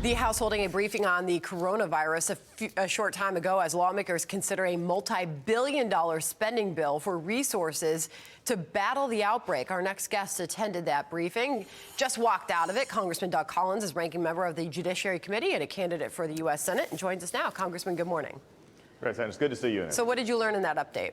The House holding a briefing on the coronavirus a short time ago as lawmakers consider a multi-billion-dollar spending bill for resources to battle the outbreak. Our next guest attended that briefing, just walked out of it. Congressman Doug Collins is ranking member of the Judiciary Committee and a candidate for the U.S. Senate and joins us now. Congressman, good morning. Great, Senator. It's good to see you. So what did you learn in that update?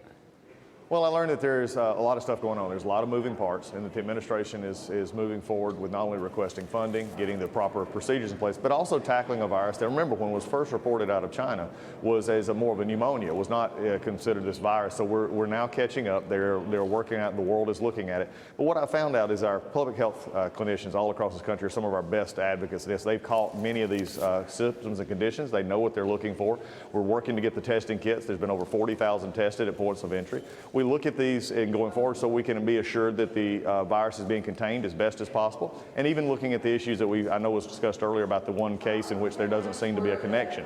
Well, I learned that there's a lot of stuff going on. There's a lot of moving parts, and that the administration is moving forward with not only requesting funding, getting the proper procedures in place, but also tackling a virus that, remember, when it was first reported out of China, was as more of a pneumonia. It was not considered this virus. So we're now catching up. They're working out. The world is looking at it. But what I found out is our public health clinicians all across this country are some of our best advocates of this. They've caught many of these symptoms and conditions. They know what they're looking for. We're working to get the testing kits. There's been over 40,000 tested at ports of entry. We look at these and going forward so we can be assured that the virus is being contained as best as possible, and even looking at the issues that I know was discussed earlier about the one case in which there doesn't seem to be a connection.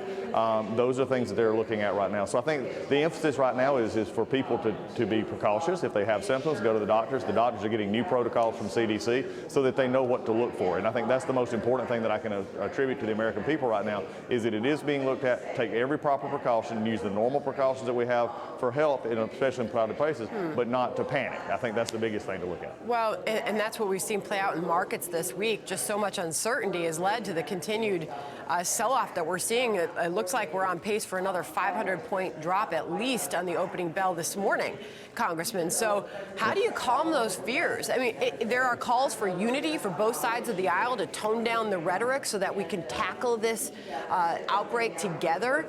Those are things that they're looking at right now. So I think the emphasis right now is for people to be precautious. If they have symptoms, go to the doctors. The doctors are getting new protocols from CDC so that they know what to look for. And I think that's the most important thing that I can attribute to the American people right now, is that it is being looked at. Take every proper precaution and use the normal precautions that we have for health, especially in crowded places, but not to panic. I think that's the biggest thing to look at. Well, and that's what we've seen play out in markets this week. Just so much uncertainty has led to the continued sell-off that we're seeing. It looks like we're on pace for another 500-point drop at least on the opening bell this morning, Congressman. So how do you calm those fears? I mean, there are calls for unity for both sides of the aisle to tone down the rhetoric so that we can tackle this outbreak together.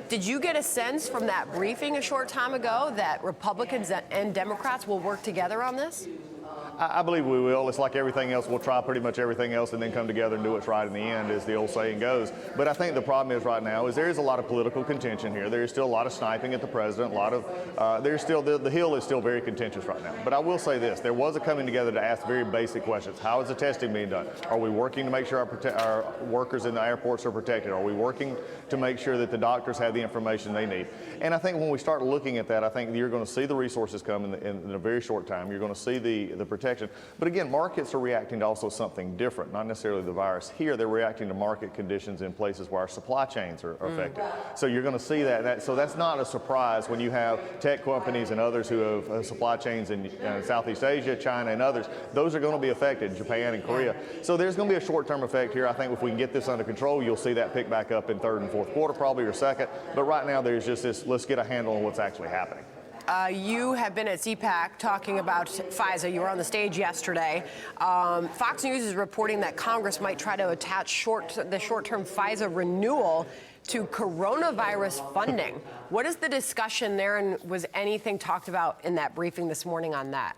Did you get a sense from that briefing a short time ago that Republicans and Democrats will work together on this? I believe we will. It's like everything else. We'll try pretty much everything else and then come together and do what's right in the end, as the old saying goes. But I think the problem is right now is there is a lot of political contention here. There is still a lot of sniping at the president. A lot of there's still the Hill is still very contentious right now. But I will say this: there was a coming together to ask very basic questions. How is the testing being done? Are we working to make sure our workers in the airports are protected? Are we working to make sure that the doctors have the information they need? And I think when we start looking at that, I think you're going to see the resources come in a very short time. You're going to see the protection. But again, markets are reacting to also something different, not necessarily the virus. Here, they're reacting to market conditions in places where our supply chains are affected. So you're going to see that. So that's not a surprise when you have tech companies and others who have supply chains in Southeast Asia, China, and others. Those are going to be affected, Japan and Korea. So there's going to be a short-term effect here. I think if we can get this under control, you'll see that pick back up in third and fourth quarter, probably, or second. But right now, there's just this, let's get a handle on what's actually happening. You have been at CPAC talking about FISA. You were on the stage yesterday. Fox News is reporting that Congress might try to attach the short-term FISA renewal to coronavirus funding. What is the discussion there, and was anything talked about in that briefing this morning on that?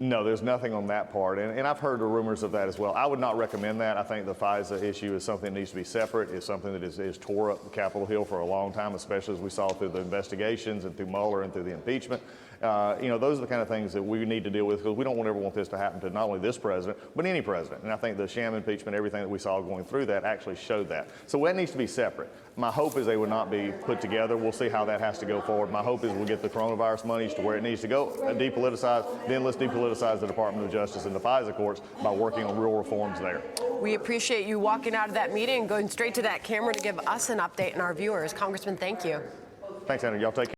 No, there's nothing on that part, and I've heard the rumors of that as well. I would not recommend that. I think the FISA issue is something that needs to be separate. It's something that is tore up Capitol Hill for a long time, especially as we saw through the investigations and through Mueller and through the impeachment. Those are the kind of things that we need to deal with, because we don't ever want this to happen to not only this president, but any president. And I think the sham impeachment, everything that we saw going through that actually showed that. So that needs to be separate. My hope is they would not be put together. We'll see how that has to go forward. My hope is we'll get the coronavirus monies to where it needs to go, depoliticize, then let's depoliticize the Department of Justice and the FISA courts by working on real reforms there. We appreciate you walking out of that meeting and going straight to that camera to give us an update and our viewers. Congressman, thank you. Thanks, Senator. Y'all take care.